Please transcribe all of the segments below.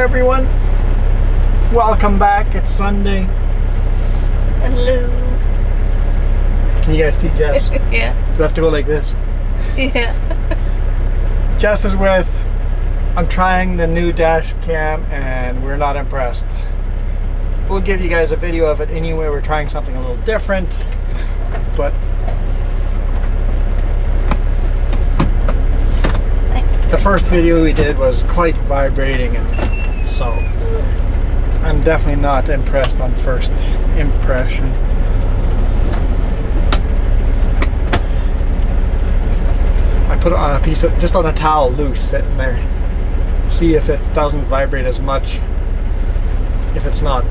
everyone. Welcome back. It's Sunday. Hello. Can you guys see Jess? Yeah. Do I have to go like this? Yeah. Jess is with. I'm trying the new dash cam and we're not impressed. We'll give you guys a video of it anyway. We're trying something a little different, but Thanks. the first video we did was quite vibrating, and so I'm definitely not impressed on first impression. I put it on a piece of, just on a towel loose sitting there. See if it doesn't vibrate as much if it's not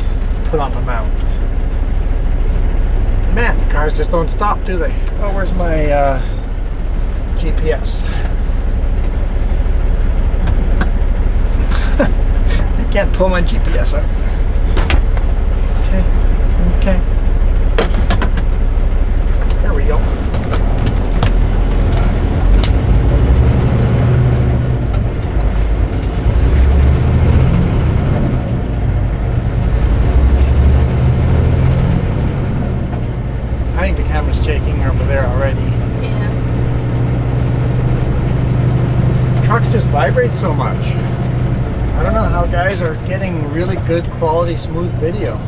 put on the mount. Man, the cars just don't stop, do they? Oh, where's my GPS? I can't pull my GPS out. Okay. There we go. I think the camera's shaking over there already. Yeah. Trucks just vibrate so much. I don't know how guys are getting really good quality, smooth video. In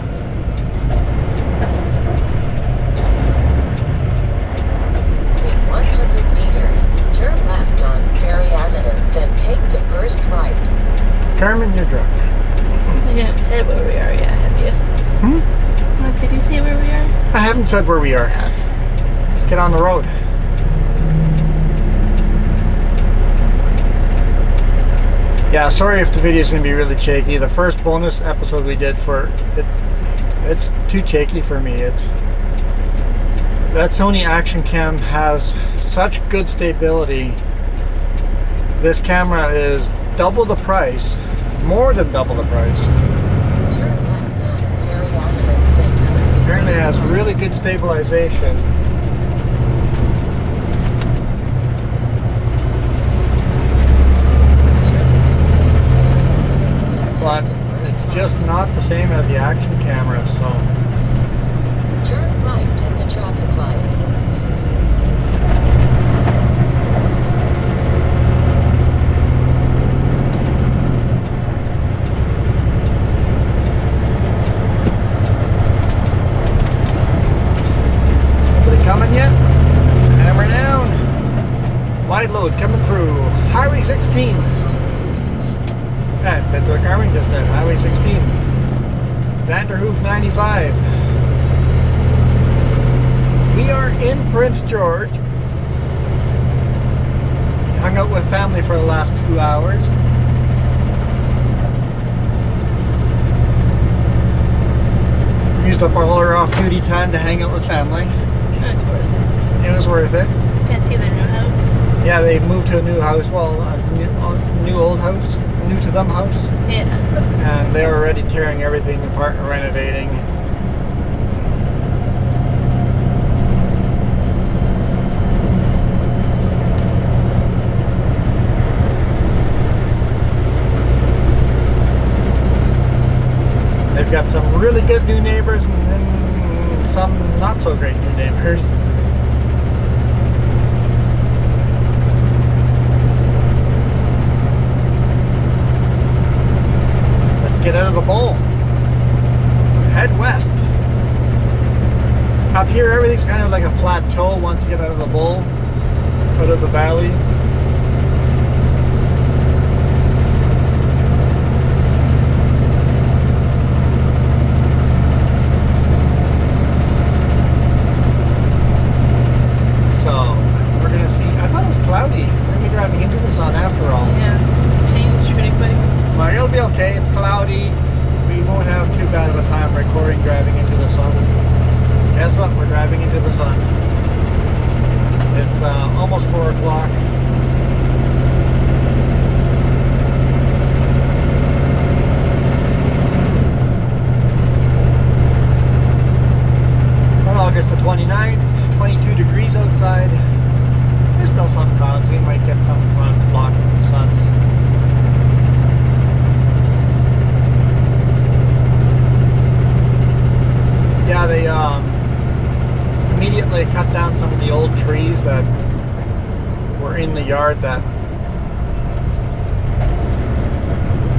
100 meters, turn left on Carriameter, then take the first right. Carmen, you're drunk. You haven't said where we are yet, have you? Like, did you say where we are? I haven't said where we are. Let's get on the road. Yeah, sorry if the video is going to be really shaky. The first bonus episode we did for it, it's too shaky for me. That Sony Action Cam has such good stability. This camera is double the price, more than double the price. Turn left on Carriameter, then take the Apparently it first has really good stabilization. But it's just not the same as the Action Camera, so Turn right at the traffic light. nobody coming yet? Let's hammer down. Wide load coming through. Highway 16. That's what Carmen just said. Highway 16. Vanderhoof 95. We are in Prince George. Hung out with family for the last 2 hours. Used up all our off-duty time to hang out with family. It's worth it. It was worth it. Can't see their new house. Yeah, they moved to a new house. Well, a new old house. New to them house. Yeah. And they're already tearing everything apart and renovating. They've got some really good new neighbors and then some not so great new neighbors. Get out of the bowl. Head west. Up here, everything's kind of like a plateau once you get out of the bowl, out of the valley. So, we're gonna see. I thought it was cloudy. We're gonna be driving into the sun after all. Yeah. It's changed pretty quick. Well, it'll be okay. It's cloudy. We won't have too bad of a time recording driving into the sun. Guess what? We're driving into the sun. It's almost 4 o'clock. On August the 29th, 22 degrees outside. There's still some clouds. We might get some clouds blocking the sun. in the yard that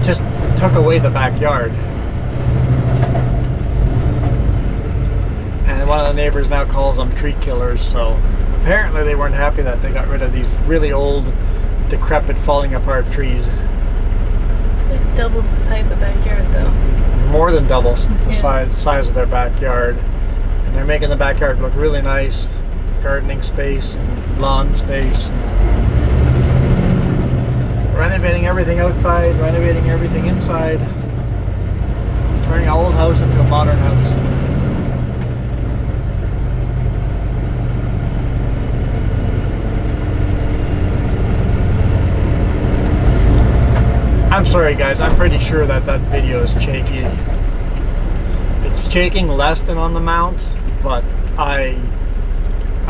just took away the backyard. And one of the neighbors now calls them tree killers, so apparently they weren't happy that they got rid of these really old, decrepit, falling apart trees. Like double the size of the backyard though. More than double the size of their backyard. And they're making the backyard look really nice. Gardening space and lawn space. Renovating everything outside, renovating everything inside. Turning an old house into a modern house. I'm sorry guys, I'm pretty sure that that video is shaky. It's shaking less than on the mount, but I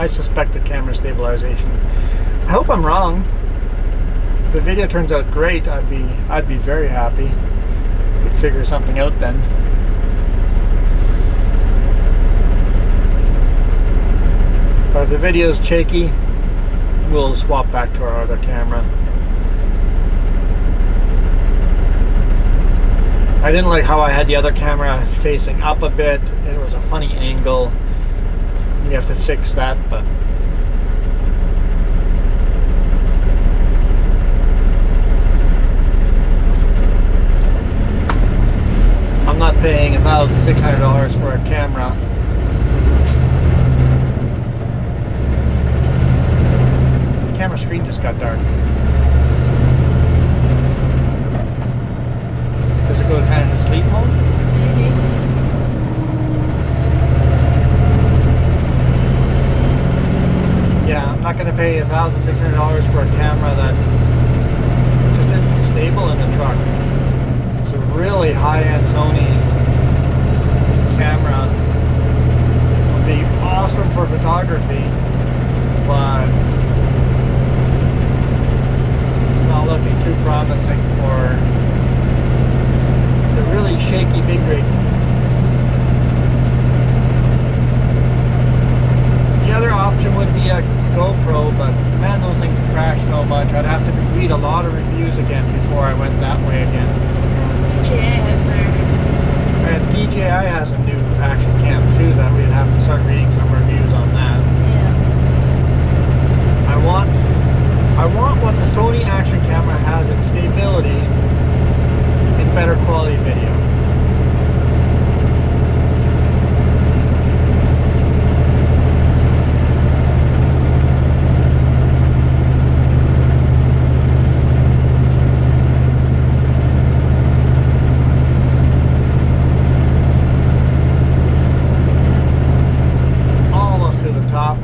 suspect the camera stabilization. I hope I'm wrong. If the video turns out great, I'd be very happy. We'd figure something out then. But if the video is shaky, we'll swap back to our other camera. I didn't like how I had the other camera facing up a bit. It was a funny angle. You have to fix that, but I'm not paying $1,600 for a camera. The camera screen just got dark. Does it go kind of sleep mode? Maybe. Yeah, I'm not going to pay $1,600 for a camera that just isn't stable in the truck. It's a really high-end Sony camera. It would be awesome for photography, but it's not looking too promising for the really shaky big rig. The other option would be a GoPro, but man, those things crash so much. I'd have to read a lot of reviews again before I went that way again. DJI has their... And DJI has a new action cam too that we'd have to start reading some reviews on that. Yeah. I want what the Sony action camera has in stability and better quality video. Almost to the top.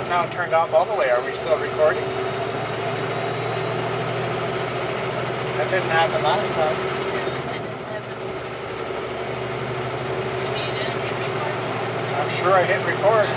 Now turned off all the way. Are we still recording? That didn't happen last time. I'm sure I hit record.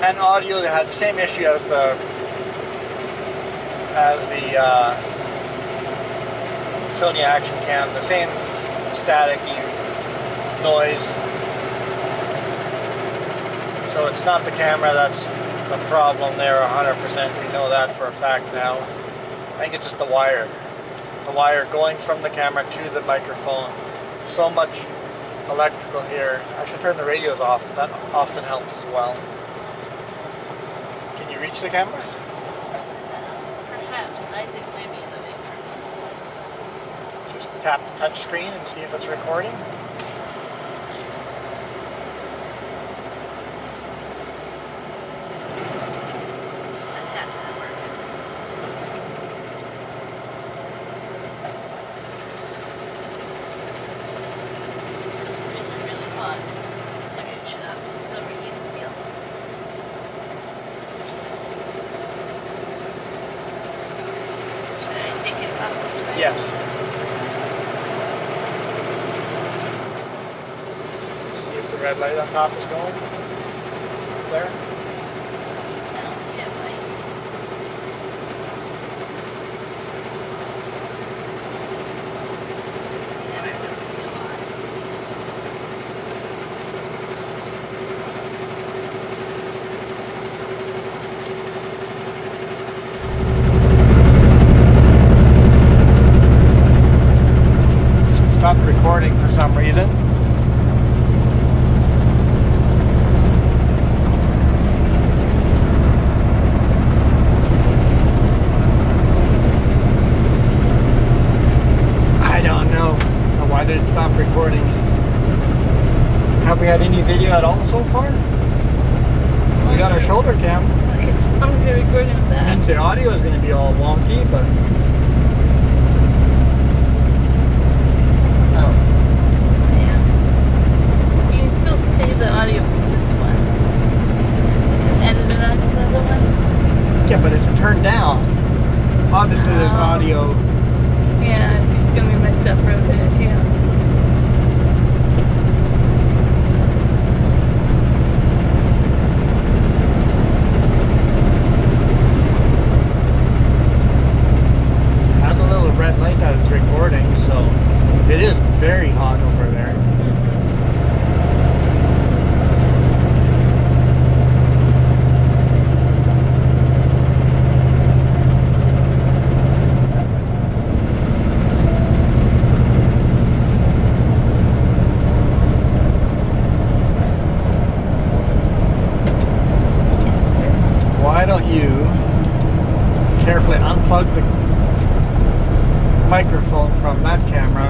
And audio, they had the same issue as the Sony Action Cam, the same staticky noise. So it's not the camera that's the problem there 100%. We know that for a fact now. I think it's just the wire. The wire going from the camera to the microphone. So much electrical here. I should turn the radios off. That often helps as well. Can you reach the camera? Perhaps. Isaac might be in the way first. Just tap the touch screen and see if it's recording. That tap's not working. It's really, really hot. Okay, shut up. This is overheating feel. Should I take it off this way? Yes. See if the red light on top is going. There. I don't see it light. Damn, it feels too hot. It stopped recording for some reason. I don't know. Why did it stop recording? Have we had any video at all so far? We got our shoulder cam. As long as you're recording with that. Means the audio is going to be all wonky, but Oh. Yeah. You can still save the audio from this one. And edit it onto the other one. yeah, but if it turned off, obviously there's Oh. audio. Yeah, it's gonna be messed up for a bit, yeah. It has a little red light that it's recording, so it is very hot over there. Yes, sir. Why don't you carefully unplug the microphone from that camera,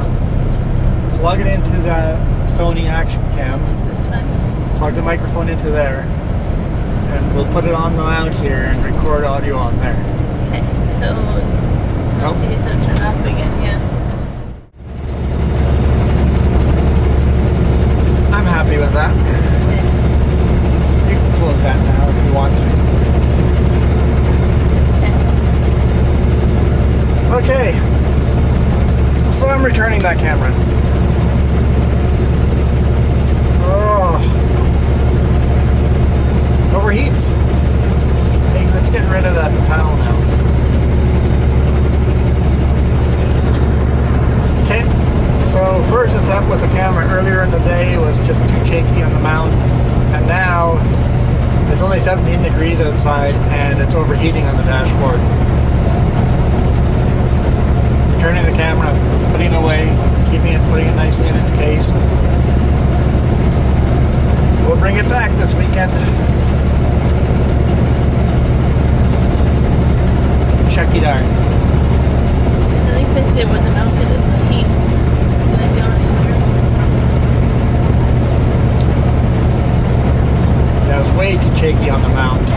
plug it into that Sony Action Cam, This one. plug the microphone into there, and we'll put it on the mount here and record audio on there. Okay, so Nope. let's see, so turn off again, yeah. I'm happy with that. You can close that now if you want to. Okay. Okay. So I'm returning that camera. Oh. Overheats. Hey, let's get rid of that towel now. Okay. So first attempt with the camera earlier in the day was just too shaky on the mount. And now it's only 17 degrees outside and it's overheating on the dashboard. Turning the camera, putting it away, putting it nicely in its case. We'll bring it back this weekend. Checky darn. I think they said it wasn't mounted in the heat. Can I go anywhere? That was way too shaky on the mount.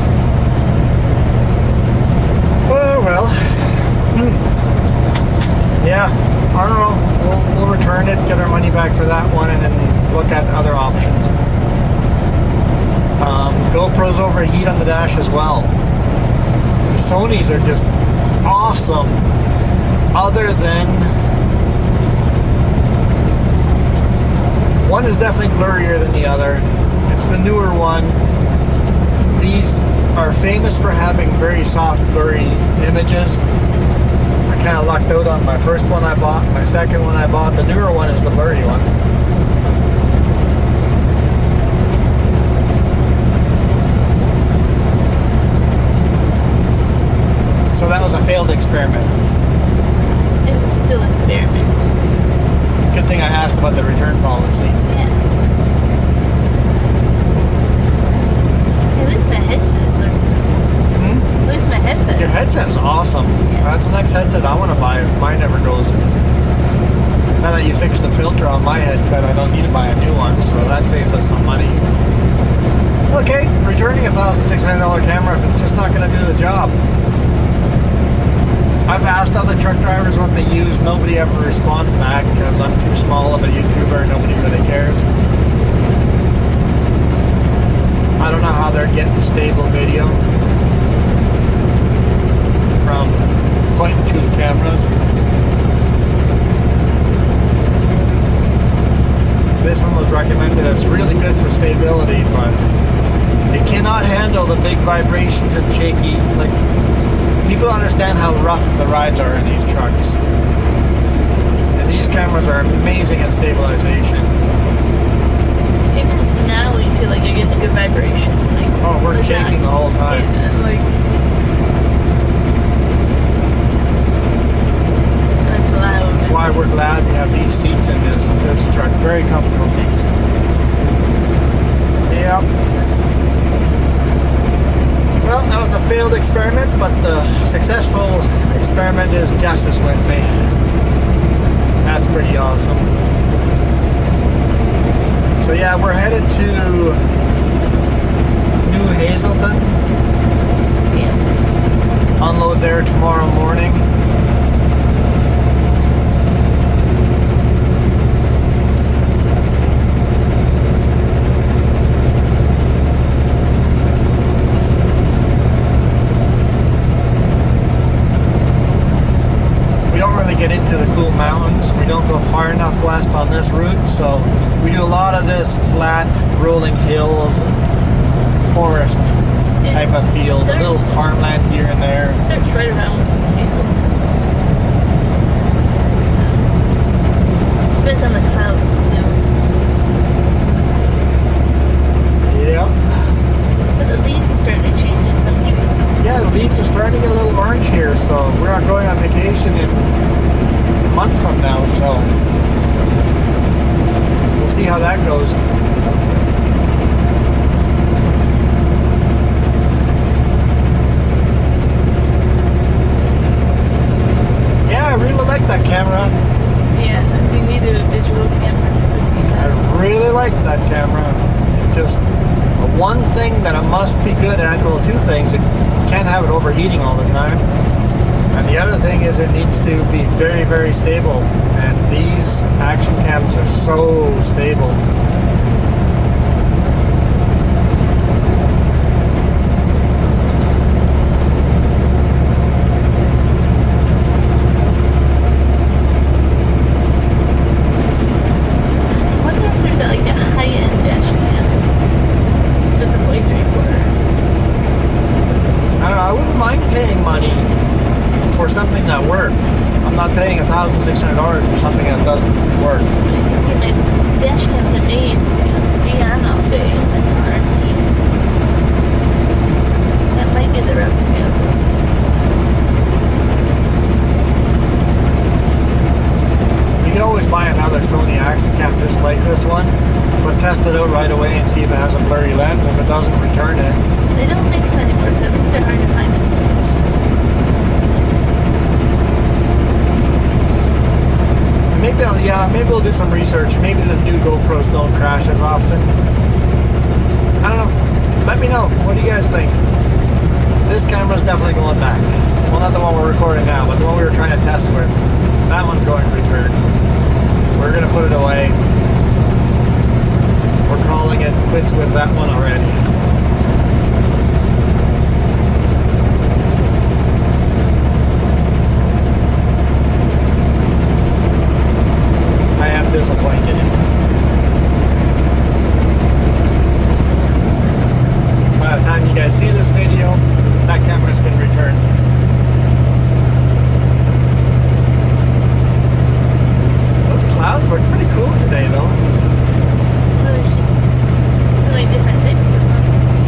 Oh well. Yeah, I don't know. We'll return it, get our money back for that one, and then look at other options. GoPros overheat on the dash as well. The Sonys are just awesome. Other than one is definitely blurrier than the other. It's the newer one. These are famous for having very soft, blurry images. I kind of lucked out on my first one I bought. My second one I bought, the newer one, is the blurry one. So that was a failed experiment. It was still an experiment. Good thing I asked about the return policy. Yeah. At least my headset works. At least my headset. Your headset is awesome. Yeah. That's the next headset I want to buy if mine ever goes. Now that you fixed the filter on my headset, I don't need to buy a new one, so that saves us some money. Okay, returning a $1,600 camera if it's just not going to do the job. I've asked other truck drivers what they use. Nobody ever responds back because I'm too small of a YouTuber. Nobody really cares. I don't know how they're getting stable video from point and shoot cameras. This one was recommended as really good for stability, but it cannot handle the big vibrations and shaky. Like, people understand how rough the rides are in these trucks. And these cameras are amazing at stabilization. Even now you feel like you're getting a good vibration. Like, Oh, we're shaking the whole time. and like, and it's loud. That's why we're glad we have these seats in this truck. Very comfortable seats. Yep. Well, that was a failed experiment, but the successful experiment is Jess is with me. That's pretty awesome. So yeah, we're headed to New Hazelton. Yeah. Unload there tomorrow morning. Get into the cool mountains. We don't go far enough west on this route, so we do a lot of this flat rolling hills and forest type of field, a little farmland here and there. It starts right around Hazelton. Depends on the clouds too. Yeah. But the leaves are starting to change in some trees. Yeah, the leaves are starting to get a little orange here, so we're not going on vacation in a month from now, so we'll see how that goes. Yeah, I really like that camera. Yeah, if you needed a digital camera, it would be I that. really like that camera. It just, the one thing that I must be good at, well, two things, it can't have it overheating all the time. And the other thing is it needs to be very, very stable. And these action cams are so stable. I wonder if there's like a high-end dash cam with a voice recorder. I don't know, I wouldn't mind paying money for something that worked. I'm not paying $1,600 for something that doesn't work. You see, my dash cams are made to be on all day in the car and heat. That might be the route to go. You can always buy another Sony Action Cam just like this one, but test it out right away and see if it has a blurry lens. If it doesn't, return it. They don't make them anymore, so I think they're hard to find in stores. Maybe we'll do some research. Maybe the new GoPros don't crash as often. I don't know. Let me know. What do you guys think? This camera's definitely going back. Well, not the one we're recording now, but the one we were trying to test with. That one's going to return. We're going to put it away. We're calling it quits with that one already. I am disappointed. By the time you guys see this video, that camera's been returned. Those clouds look pretty cool today, though. Well, there's just so many different types of them.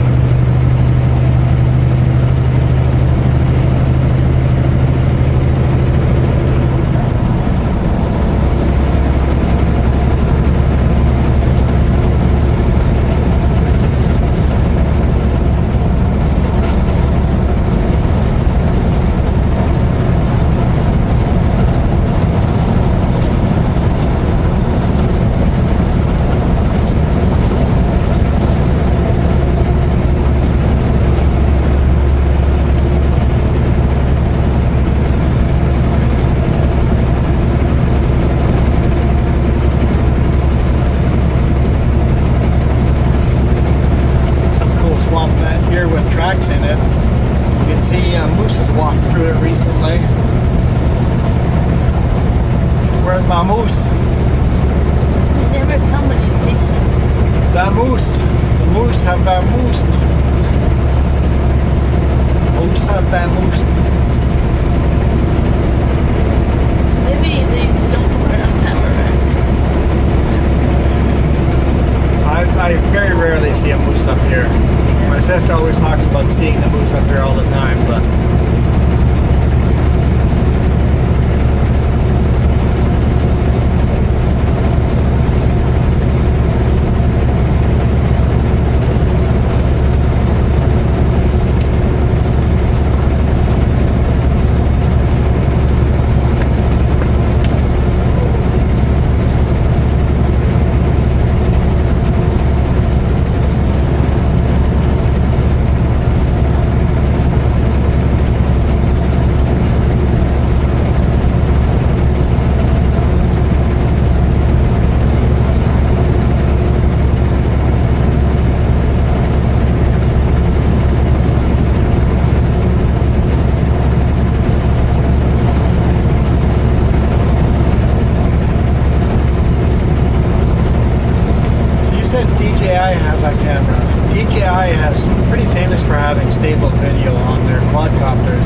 lakes in it. You can see moose has walked through it recently. Where's my moose? They never come when you see them. The moose. The moose have vamoosed. Moose have vamoosed. Maybe they don't come around time I very rarely see a moose up here. My sister always talks about seeing the moose up here all the time, but DJI has that camera. DJI has pretty famous for having stable video on their quadcopters.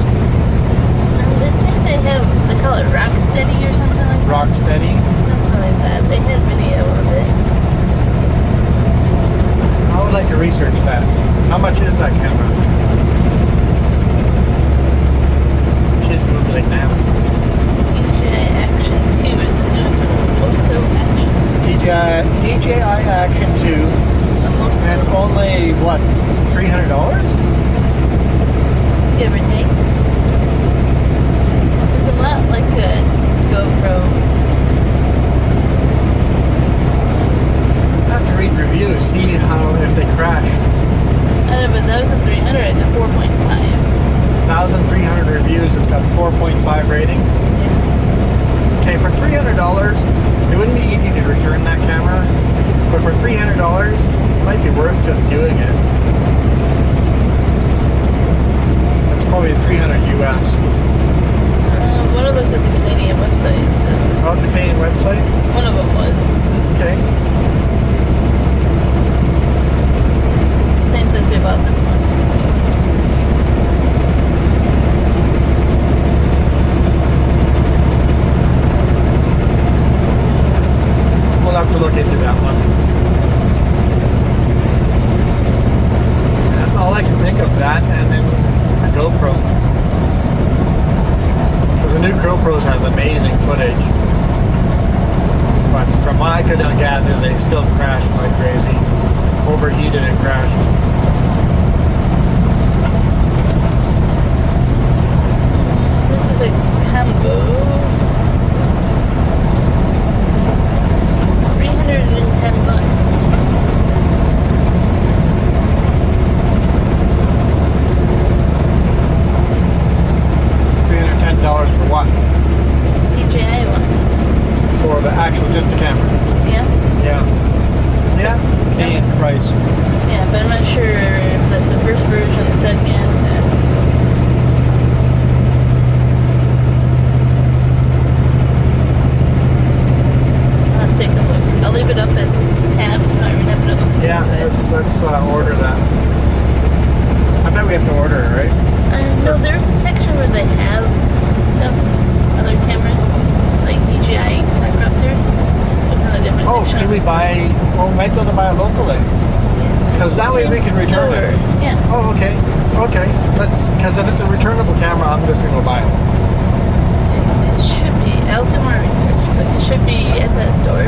They say they call it Rocksteady or something like that. Rocksteady. Something like that. They had video of it. I would like to research that. How much is that camera? She's Googling now. DJI Action 2 is the newest one. Also Action. DJI Action 2. And it's only, what, $300? Give or take. It's a lot like a GoPro. I have to read reviews, see how, if they crash. Out of 1,300, it's a 4.5. 1,300 reviews, it's got 4.5 rating. Yeah. Okay, for $300, it wouldn't be easy to return that camera, but for $300, it might be worth just doing it. That's probably 300 US. One of those is a Canadian website, so. Oh, it's a Canadian website? One of them was. Okay. Same place we bought this one. We'll have to look into that one. That's all I can think of, that and then a GoPro. Because the new GoPros have amazing footage. But from what I could gather, they still crashed like crazy. Overheated and crashed. This is a combo. $310. $310 for what? DJI one. For the actual, just the camera. Yeah? Yeah. Yeah, Canadian price. Yeah, but I'm not sure if that's the first version, the second. I'll take a look. I'll leave it up as tabs so I remember to look into Yeah, it. let's order that. I bet we have to order it, right? No, there's a section where they have stuff, other cameras, like DJI quadcopter. Within a different Oh, section. can we buy? Well, we might be able to buy it locally. Because that way we can return it. Yeah. Oh, okay. Okay. Because if it's a returnable camera, I'm just gonna go buy it. It should be. I'll do more research, but it should be at that store.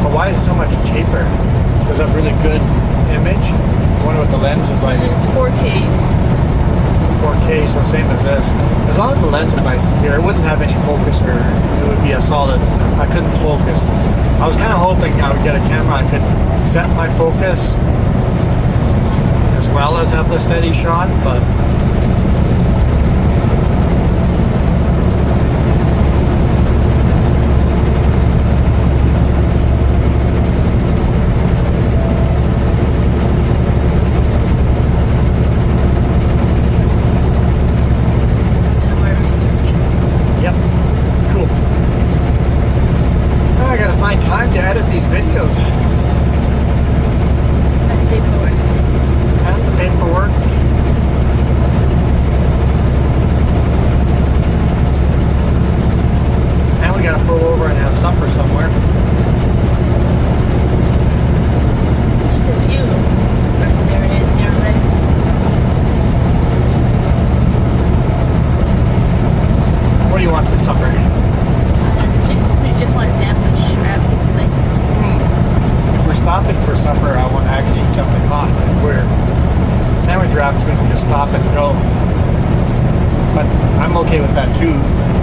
But why is it so much cheaper? Does it have really good image? I wonder what the lens is like. And it's 4K. 4K, so same as this. As long as the lens is nice and clear, it wouldn't have any focus, or it would be a solid. I couldn't focus. I was kind of hoping I would get a camera I could set my focus as well as have the steady shot, but find time to edit these videos That paperwork. and the paperwork. And we gotta pull over and have supper somewhere. There's a few rest areas here and there. What do you want for supper? I think we just want sandwich wrap things. If we're stopping for supper, I want to actually eat something hot. If we're sandwich wraps, we can just stop and go. But I'm okay with that too.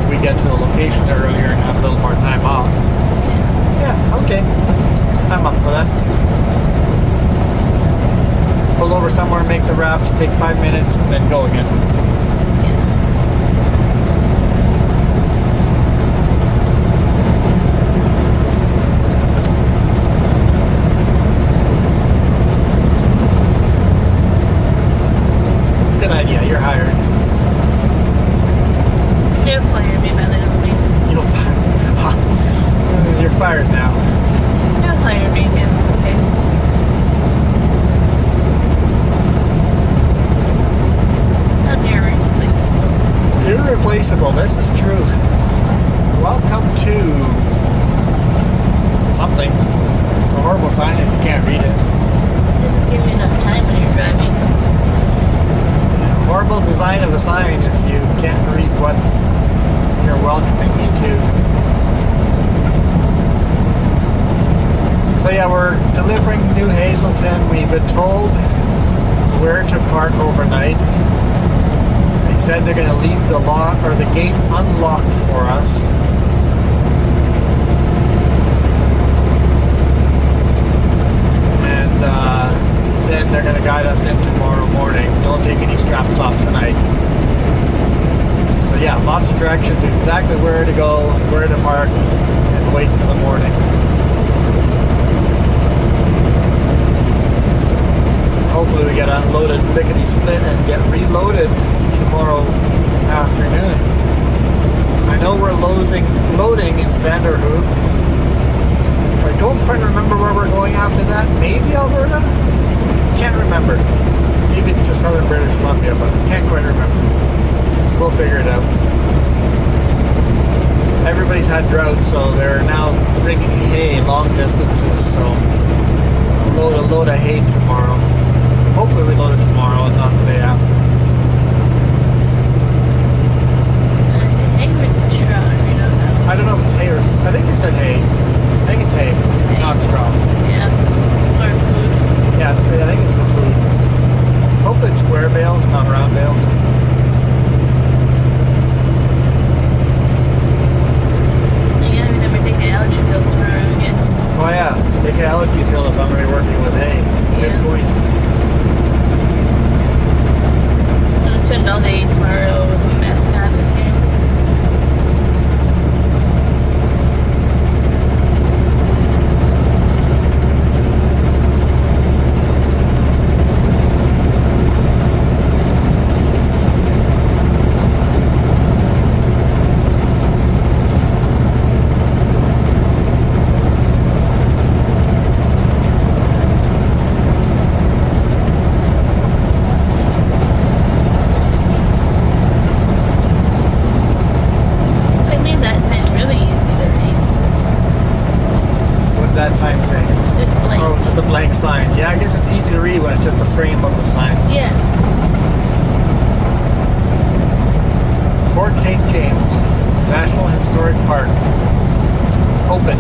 If we get to the location earlier and have a little more time off. Yeah, okay. I'm up for that. Pull over somewhere, make the wraps, take 5 minutes, and then go again. Good idea, you're hired. They'll fire me by the end of the week. You're fired now. They'll hire me again, it's okay. I'll be irreplaceable. Irreplaceable, this is true. Welcome to something. It's a horrible sign if you can't read it. Doesn't give you enough time when you're driving. Horrible design of a sign if you can't read what you're welcoming me to. So yeah, we're delivering New Hazelton. We've been told where to park overnight. They said they're going to leave the lock or the gate unlocked for us. And then they're going to guide us in tomorrow morning. Don't take any straps off tonight. So yeah, lots of directions, exactly where to go, where to park, and wait for the morning. Hopefully we get unloaded lickety-split and get reloaded tomorrow afternoon. I know we're loading in Vanderhoof. I don't quite remember where we're going after that. Maybe Alberta? Can't remember. Maybe to southern British Columbia, but can't quite remember. We'll figure it out. Everybody's had drought, so they're now bringing hay long distances, so I'll load a load of hay tomorrow. Hopefully we load it tomorrow and not the day after. And I said, hey, where's the straw? You know, I don't know if it's hay or... I think they said hay. I think it's hay, not straw. yeah. Or food. Yeah, I think it's for food. Hopefully it's square bales, not round bales. You gotta remember to take the allergy pill tomorrow again. Oh yeah, take an allergy pill if I'm going to be working with hay. Good Yeah. point. I'm gonna spend all day tomorrow with my mask on in here. They made that sign really easy to read. What did that sign say? Just blank. Oh, just a blank sign. Yeah, I guess it's easy to read when it's just a frame of the sign. Yeah. Fort St. James, National Historic Park. Open.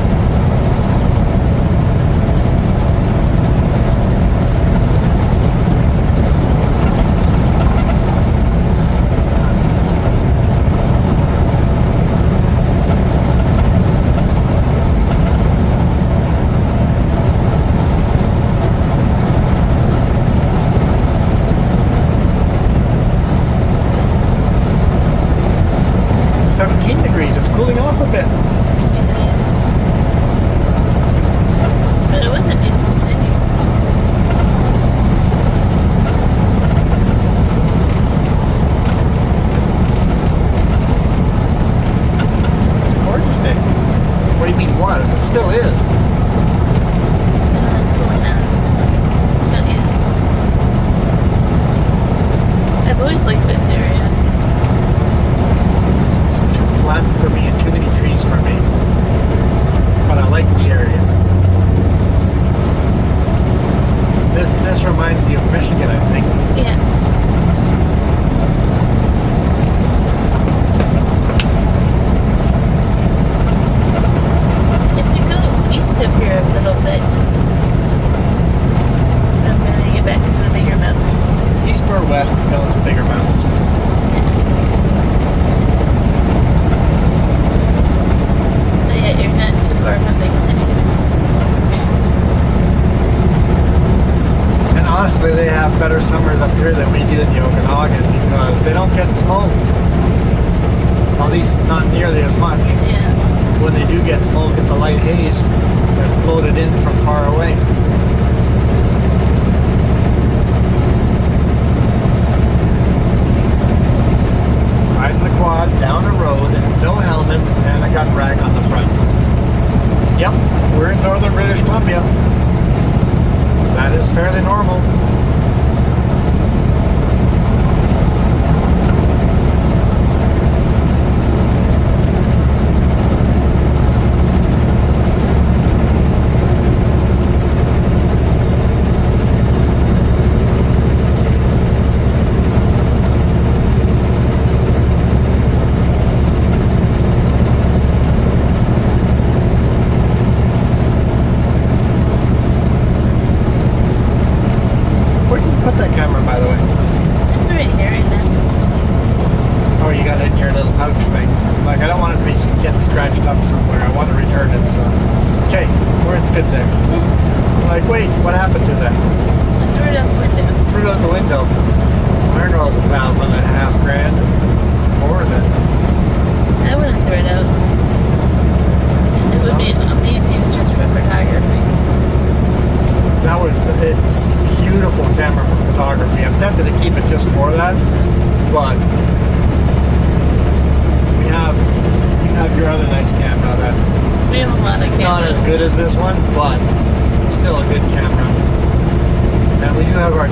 It's cooling off a bit. It is. better summers up here than we do in the Okanagan because they don't get smoke. At least not nearly as much. Yeah. When they do get smoke, it's a light haze that floated in from far away. Riding the quad down a road, no helmet, and a gun rack on the front. Yep, we're in northern British Columbia. That is fairly normal.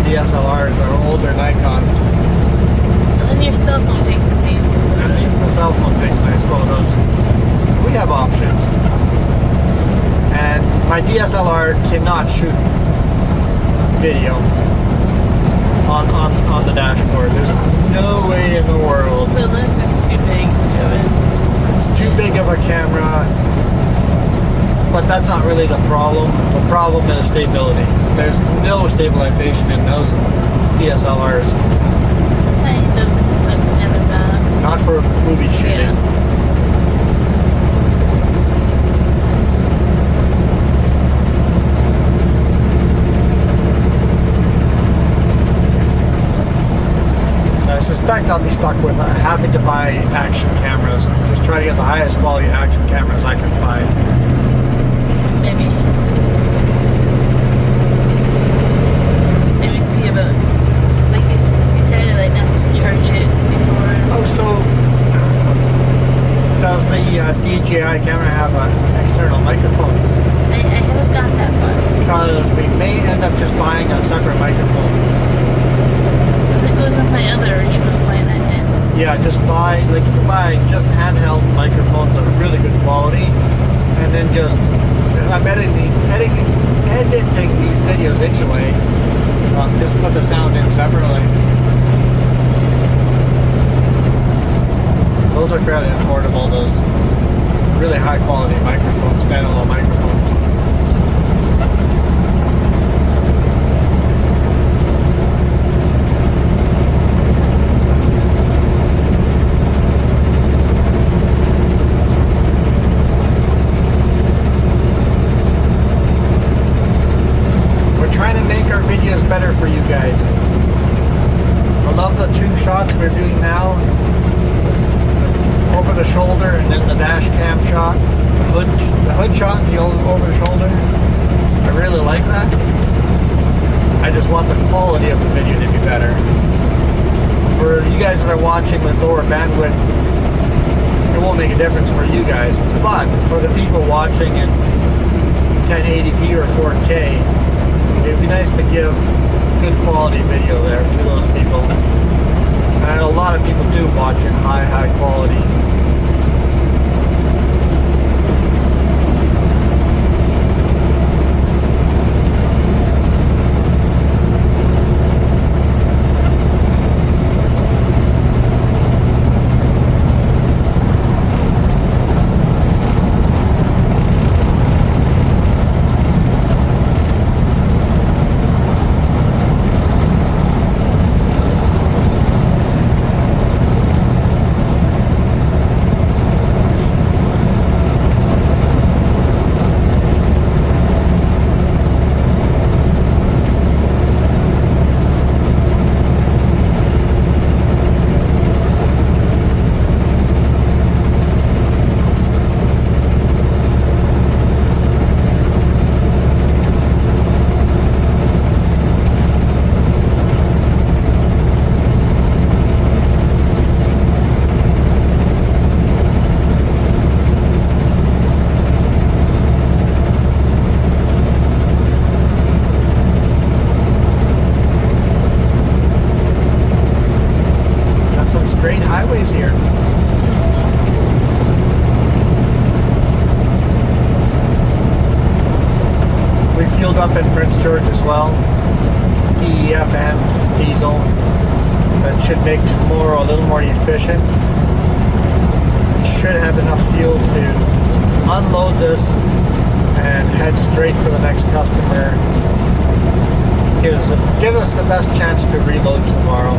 DSLRs are older Nikons. And then your cell phone takes amazing photos. And even the cell phone takes nice photos. So we have options. And my DSLR cannot shoot video on the dashboard. There's no way in the world. The lens is too big. It's too big of a camera. But that's not really the problem. The problem is stability. There's no stabilization in those DSLRs. Not for movie shooting. Yeah. So I suspect I'll be stuck with having to buy action cameras. Just try to get the highest quality action cameras I can find. Maybe see about, like, you decided like not to charge it before. Oh, so does the DJI camera have an external microphone? I haven't got that far. Because we may end up just buying a separate microphone. That goes with my other original plan I had. Yeah, just buy, like, you can buy just handheld microphones of really good quality, and then just, I'm editing these videos anyway. Just put the sound in separately. Those are fairly affordable, those really high quality microphones, standalone microphones. Better for you guys. I love the two shots we're doing now. Over the shoulder and then the dash cam shot. The hood shot and the over the shoulder. I really like that. I just want the quality of the video to be better. For you guys that are watching with lower bandwidth, it won't make a difference for you guys. But for the people watching in 1080p or 4K, it'd be nice to give good quality video there to those people. And I know a lot of people do watch in high quality. highways here. We fueled up in Prince George as well. DEF and diesel. That should make tomorrow a little more efficient. Should have enough fuel to unload this and head straight for the next customer. Give us the best chance to reload tomorrow.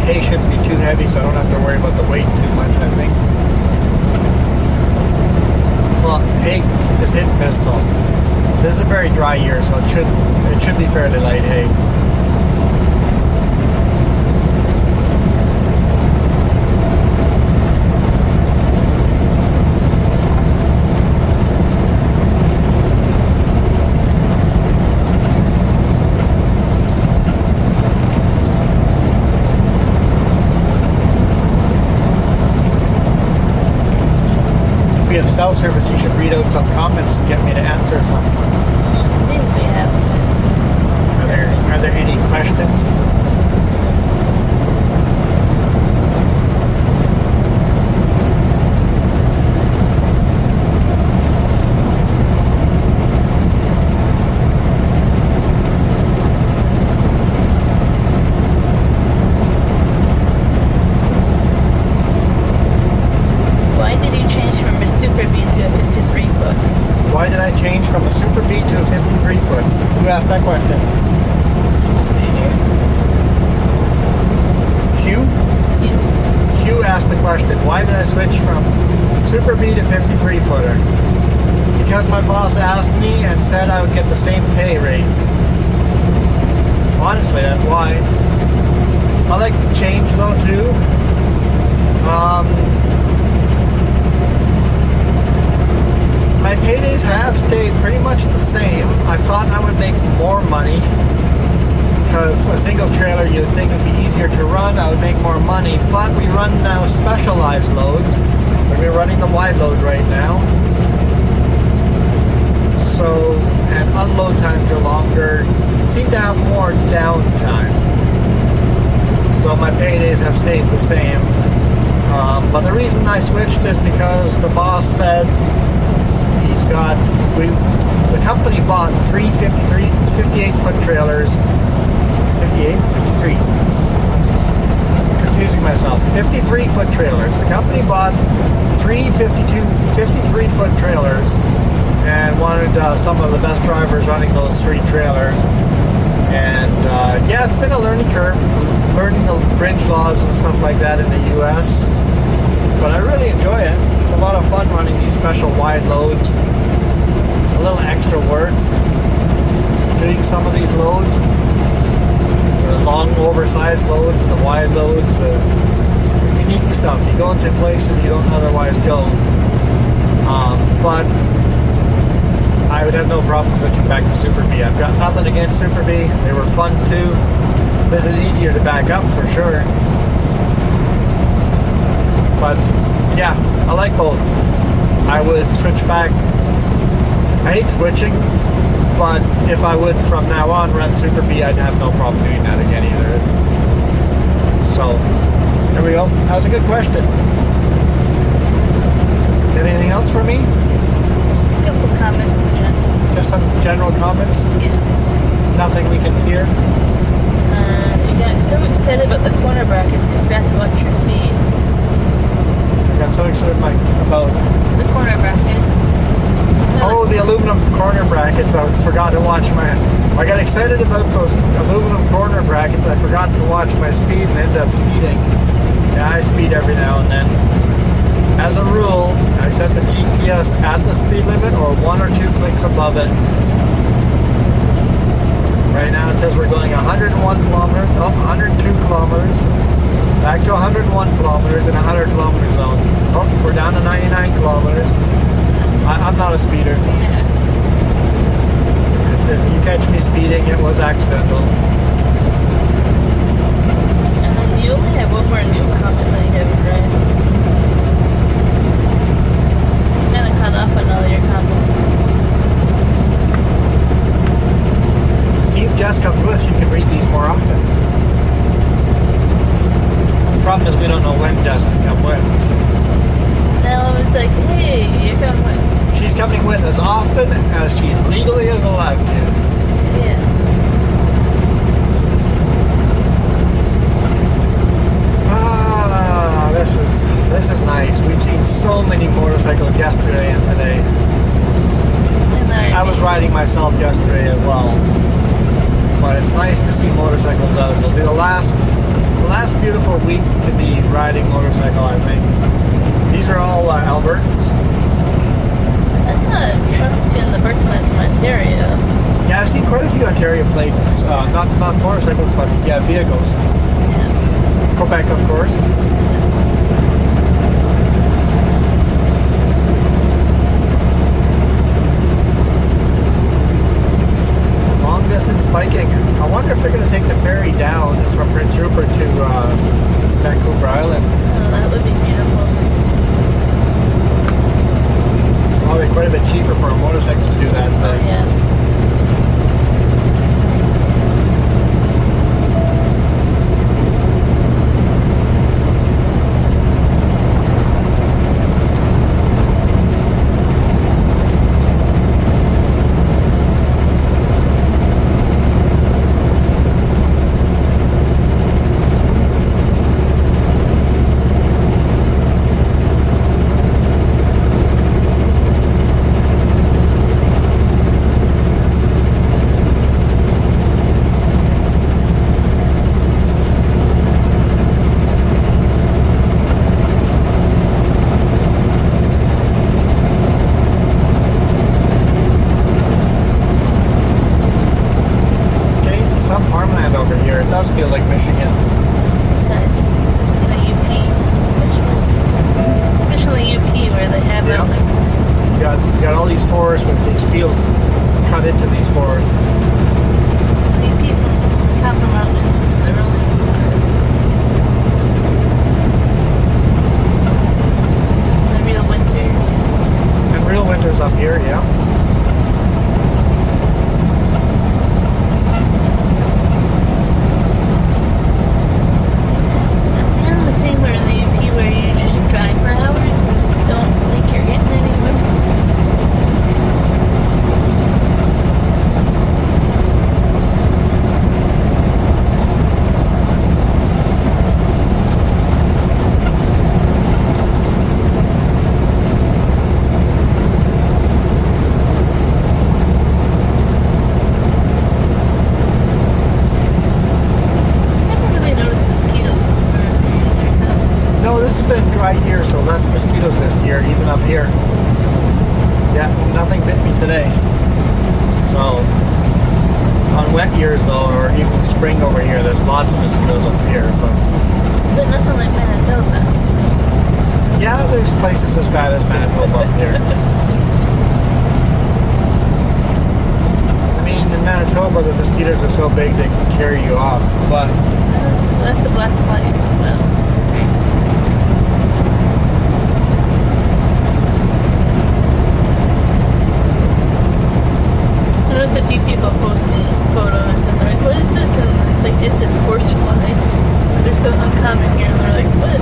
Hay shouldn't be too heavy, so I don't have to worry about the weight too much, I think. Well, hay is hit and miss though. This is a very dry year, so it should be fairly light hay. If we have cell service, you should read out some comments and get me to answer some. Let's see if we have. Are there any questions? Why did you change from a Super B to a 53 foot? Why did I change from a Super B to a 53 foot? Who asked that question? Hugh? Hugh asked the question, why did I switch from Super B to 53 footer? Because my boss asked me and said I would get the same pay rate. Honestly, that's why. I like the change though too. My paydays have stayed pretty much the same. I thought I would make more money because a single trailer you would think would be easier to run. I would make more money, but we run now specialized loads. We're running the wide load right now. So, and unload times are longer. Seem to have more downtime. So my paydays have stayed the same. But the reason I switched is because the boss said the company bought 58 foot trailers. 58? 53. Confusing myself. 53 foot trailers. The company bought 53 foot trailers and wanted some of the best drivers running those 3 trailers. And yeah, it's been a learning curve, learning the bridge laws and stuff like that in the US. But I really enjoy it. It's a lot of fun running these special wide loads. It's a little extra work doing some of these loads. The long oversized loads, the wide loads, the unique stuff. You go into places you don't otherwise go. But I would have no problem switching back to Super B. I've got nothing against Super B. They were fun too. This is easier to back up for sure. But yeah, I like both. I would switch back. I hate switching, but if I would from now on run Super B, I'd have no problem doing that again either. So, there we go. That was a good question. Anything else for me? Just a couple comments in general. Just some general comments? Yeah. Nothing we can hear? You got so excited about the corner brackets, you forgot to watch your speed. I got so excited about The corner brackets. oh, the aluminum corner brackets. I forgot to watch I got excited about those aluminum corner brackets. I forgot to watch my speed and ended up speeding. Yeah, I speed every now and then. As a rule, I set the GPS at the speed limit or 1 or 2 clicks above it. Right now it says we're going 101 kilometers, up 102 kilometers, back to 101 kilometers in a 100 kilometer zone. Oh, we're down to 99 kilometers. I'm not a speeder. Yeah. If you catch me speeding, it was accidental. And then you only have one more new comment that you haven't read. You kind of caught up on all comes out. It'll be the last beautiful week to be riding motorcycle, I think. These are all Albertans. That's not a truck in the bird plant from Ontario. Yeah, I've seen quite a few Ontario plates, not motorcycles, but yeah, vehicles. Yeah. Quebec, of course. Long distance biking. I wonder if they're going to take the ferry down from Prince Rupert to Vancouver Island. Oh, that would be beautiful. It's probably quite a bit cheaper for a motorcycle to do that. Oh, yeah. Feel like Michigan. It does. The UP, especially UP where they have Yeah. You got all these forests with these fields cut into these forests. The UP's from Copper Mountains and they're really the real winters. And real winters up here, yeah. Year, so less mosquitoes this year, even up here. Yeah, nothing bit me today. So, on wet years though, or even spring over here, there's lots of mosquitoes up here. But nothing like Manitoba. Yeah, there's places as bad as Manitoba up here. I mean, in Manitoba, the mosquitoes are so big they can carry you off, but... That's the black flies as well. I noticed a few people posting photos and they're like, what is this? And it's like, it's a horsefly. They're so uncommon here and they're like, what?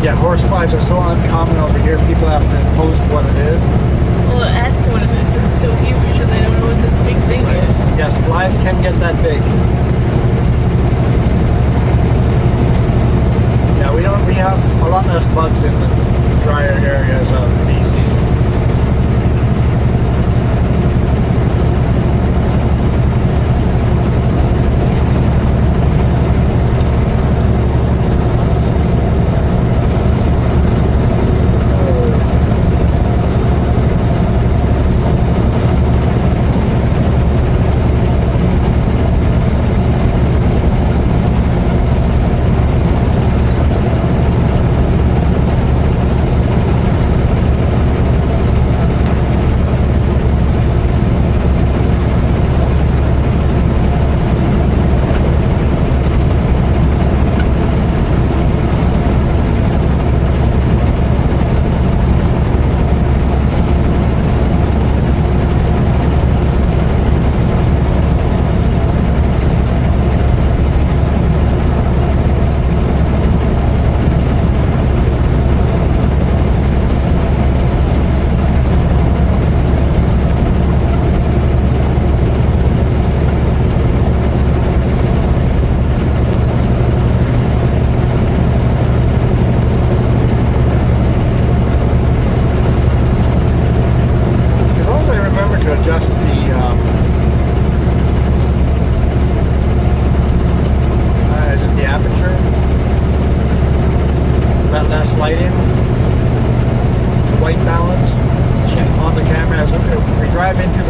Yeah, horseflies are so uncommon over here, people have to post what it is. Well, ask what it is because it's so huge and they don't know what this big thing is. Yes, flies can get that big. Yeah, we have a lot less bugs in the drier areas of BC.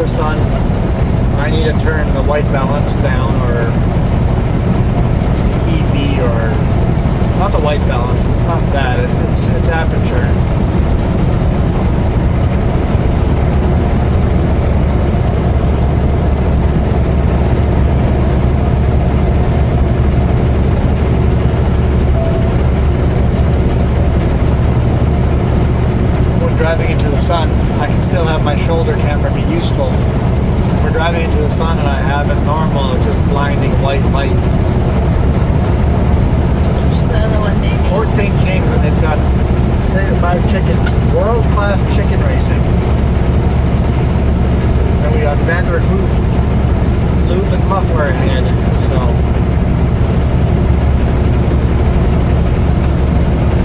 the sun, I need to turn the white balance down, or EV, or not the white balance. It's not that. It's aperture. Driving into the sun, I can still have my shoulder camera be useful. If we're driving into the sun and I have it normal, it's just blinding white light. Which the other one, Davey? 14 kings, and they've got 5 chickens. World-class chicken racing. And we got Vander Hoof, lube and muffler ahead, so.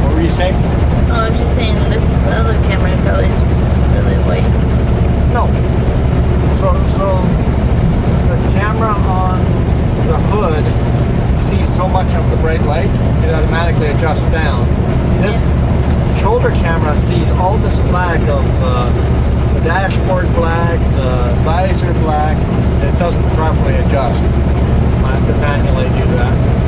What were you saying? Oh, I'm just saying this, the other camera probably is really white. No. So the camera on the hood sees so much of the bright light, it automatically adjusts down. This shoulder camera sees all this black of the dashboard black, the visor black, and it doesn't properly adjust. I have to manually do that.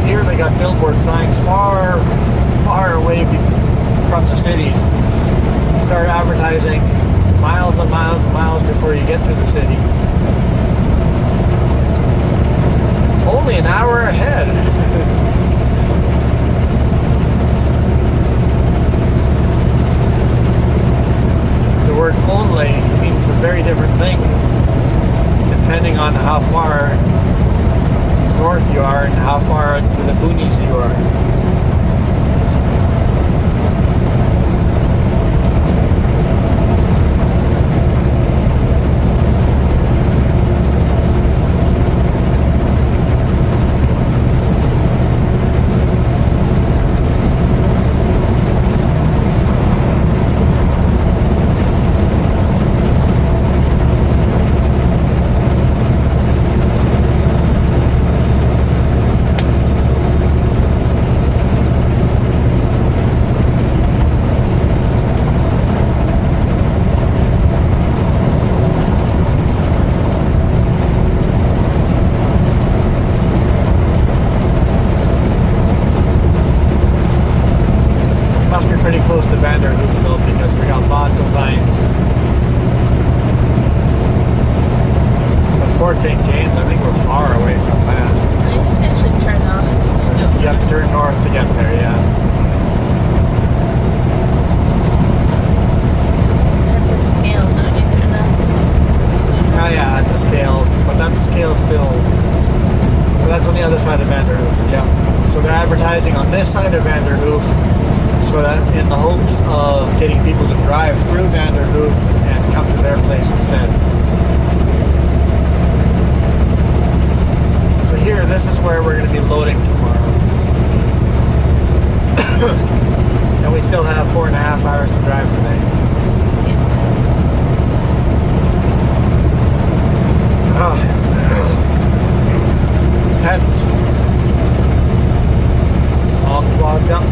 Here they got billboard signs far away from the cities. Start advertising miles and miles and miles before you get to the city. Only an hour ahead. The word only means a very different thing depending on how far north you are and how far to the boonies you are. Pretty close to Vander Hoofville because we got lots of signs. But 14 games, I think we're far away from that. I think you actually turn off. You have to turn north to get there, yeah. At the scale, don't you turn off? Oh yeah, at the scale, but that scale is still. Well, that's on the other side of Vander Hoof, yeah. So they're advertising on this side of Vander Hoof, so that in the hopes of getting people to drive through Vander Hoof and come to their place instead. So here, this is where we're going to be loading tomorrow. And we still have 4.5 hours to drive today. Heads. All clogged up.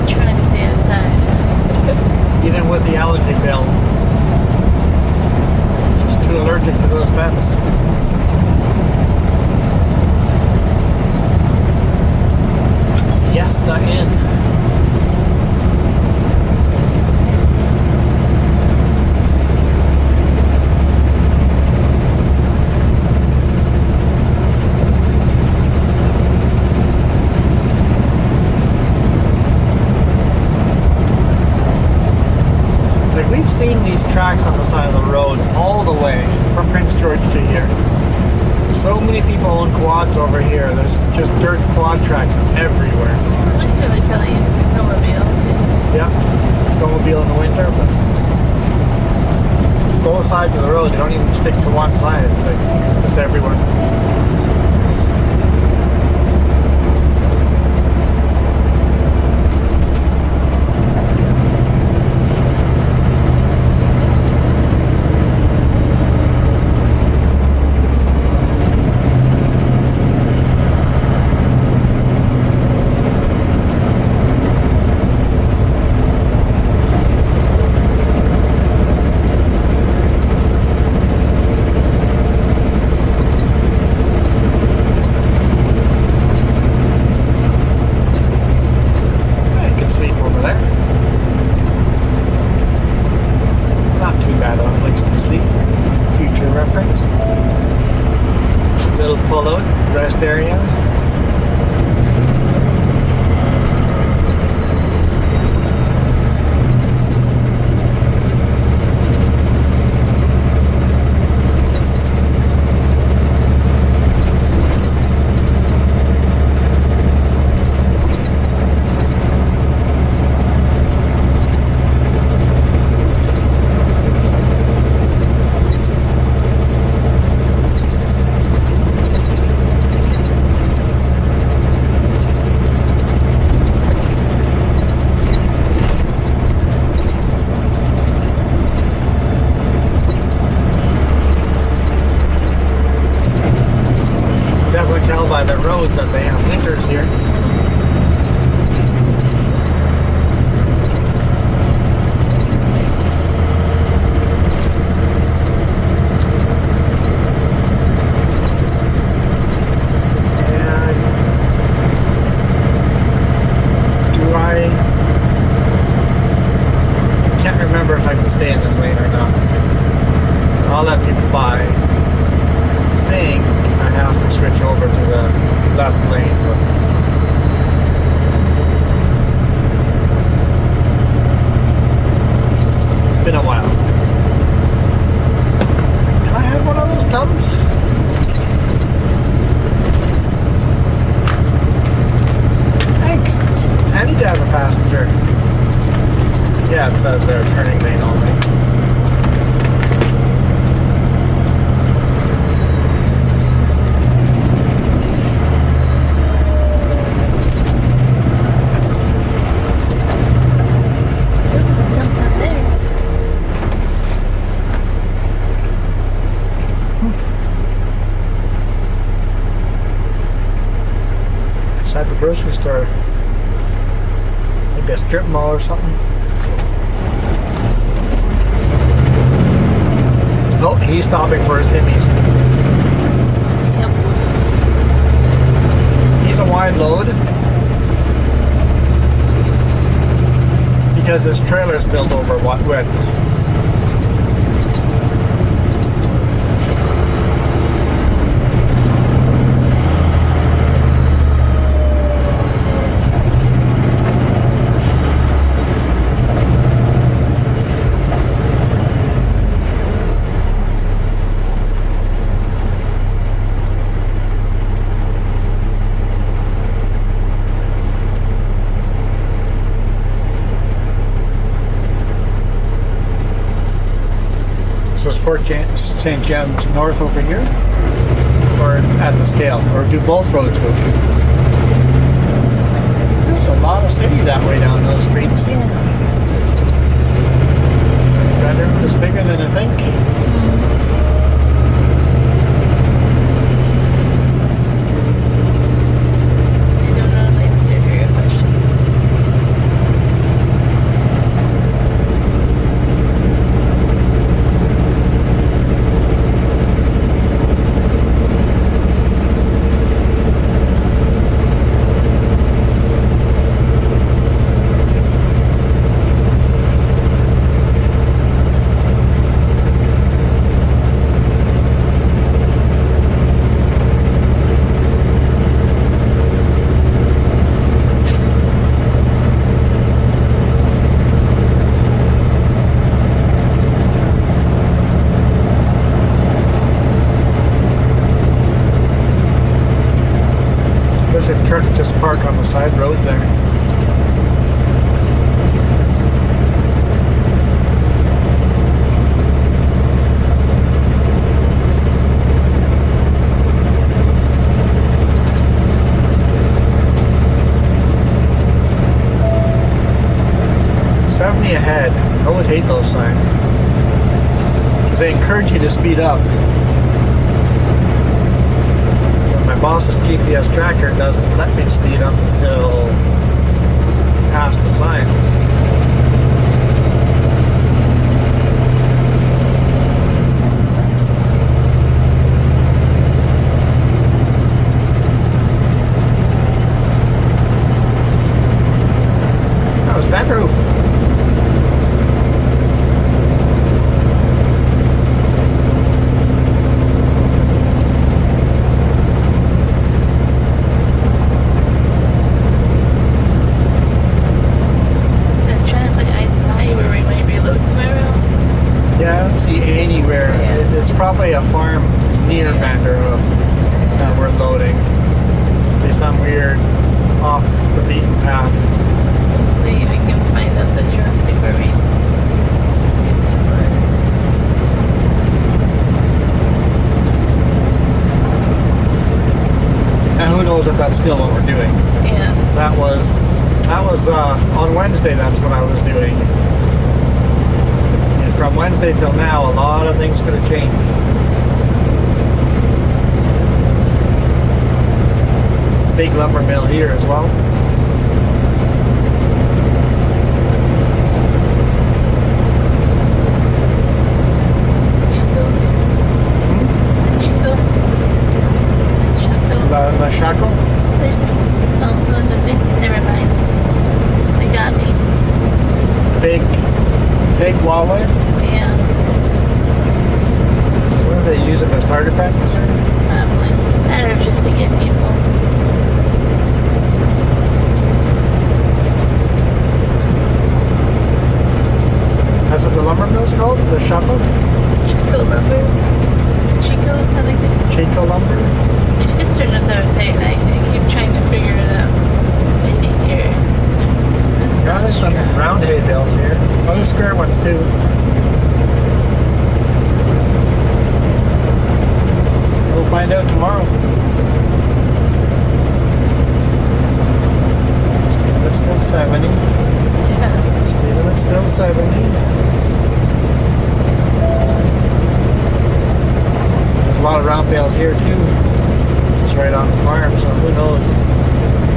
Trying to stay outside. Even with the allergy pill. Just too allergic to those pets. Siesta Inn. We've seen these tracks on the side of the road all the way from Prince George to here. So many people own quads over here. There's just dirt quad tracks everywhere. Winter they probably use a snowmobile too. Yeah, snowmobile in the winter, but both sides of the road, they don't even stick to one side. It's like just everywhere. Yeah, it says there, turning lane only. Something there. Inside the grocery store. Maybe a strip mall or something. Oh, he's stopping for his Timmy's. Yep. He's a wide load because his trailer's built over what width? So is Fort St. John's north over here? Or at the scale? Or do both roads go through? There's a lot of city that way down those streets. Yeah. Vanderhoof is bigger than I think. I don't know the answer to your question. There's a truck just parked on the side road there. "70 ahead." I always hate those signs because they encourage you to speed up. My boss's GPS tracker doesn't let me speed up until past the sign. That was Vanderhoof. I'm trying to put I Spy where we might reload tomorrow. Yeah, I don't see anywhere. Yeah. It's probably a farm near Vanderhoof that we're loading. Be some weird off the beaten path. Hopefully we can find out the address before we get to work. And who knows if that's still what we're doing. Yeah. That was on Wednesday. That's what I was doing. And from Wednesday till now, a lot of things could have changed. Big lumber mill here as well. Chico. Chico. Chico. La Chaco. There's those are Vince. Never mind. They got me. Fake wildlife. Yeah. What if they use them as target practice? Probably. That or just to get people. That's what the lumber mill's called? The Chaco? Chico lumber. Chico, I think it's. Chaco lumber? Your sister knows how to say it. I keep trying to figure it out. Maybe here. Yeah, there's some round hay bales here. Oh, the square ones too. We'll find out tomorrow. Speed limit's still 70. Yeah. Speed limit's still 70. There's a lot of round bales here too. Just right on the farm, so who knows.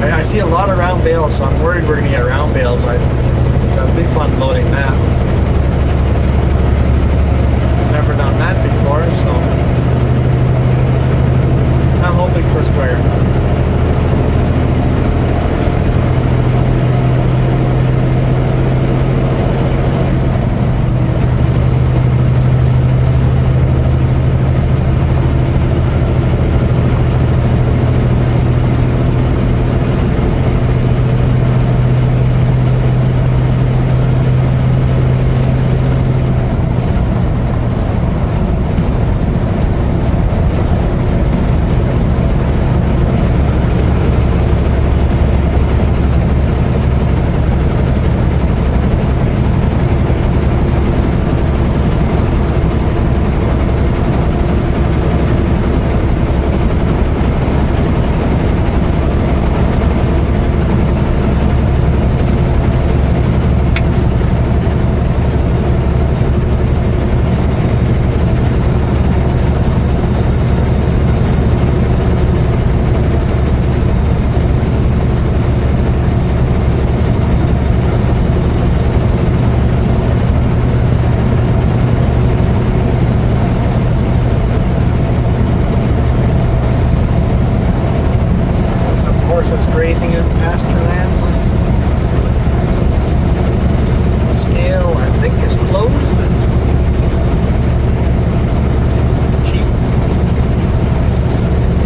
I see a lot of round bales, so I'm worried we're going to get round bales. That'll be fun loading that. Never done that before, so I'm hoping for square. Grazing in pasture lands. Scale, I think, is closed. Cheap.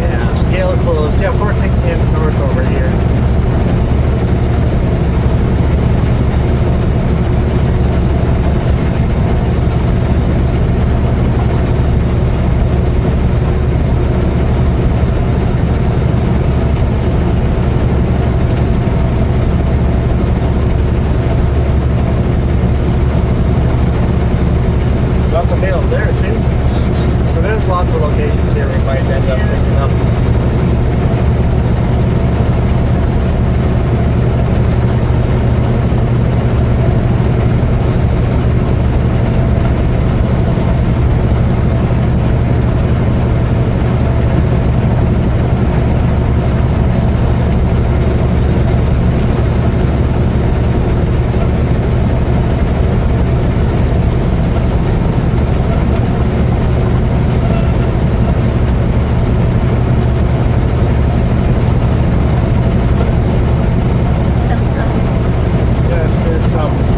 Yeah, scale closed. Yeah, 14 K's north over here. Lots of bales there too. So there's lots of locations here we might end up picking up.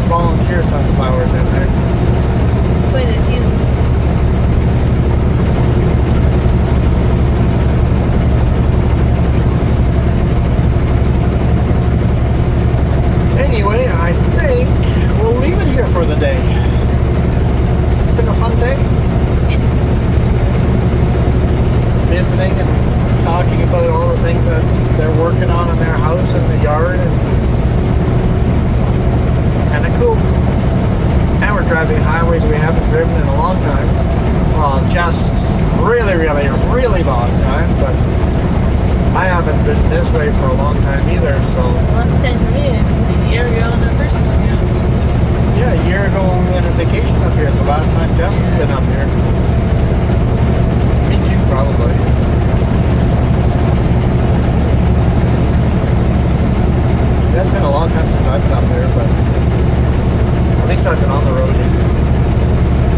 Volunteer sunflowers in there. Quite a few. Anyway, I think we'll leave it here for the day. It's been a fun day. Yeah. Visiting and talking about all the things that they're working on in their house and the yard, and kind of cool. And we're driving highways we haven't driven in a long time. Well, just really, really, really long time, but I haven't been this way for a long time either, so. Last time for me, it's a year ago when I first went out. Yeah, a year ago when we went on vacation up here, so last time Jess has been up here. Me too, probably. That's been a long time since I've been up there, but at least I've been on the road.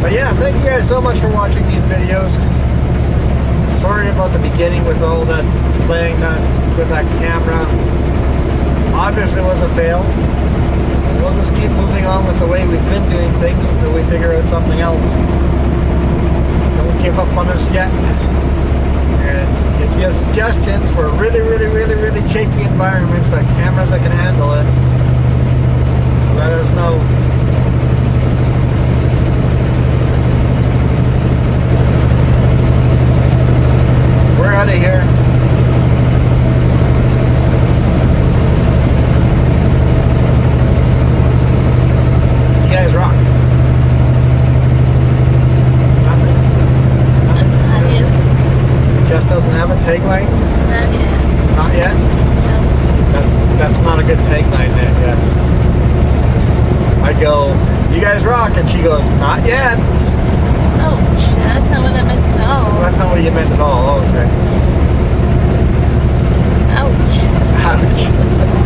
But yeah, thank you guys so much for watching these videos. Sorry about the beginning with all that playing that with that camera. Obviously it was a fail. We'll just keep moving on with the way we've been doing things until we figure out something else. Don't give up on us yet. And if you have suggestions for really, really, really, really shaky environments, like cameras that can handle it, let us know. We're out of here. You guys rock. go, you guys rock, and she goes, not yet. Ouch. That's not what I meant at all. Well, that's not what you meant at all. Oh, okay. Ouch. Ouch.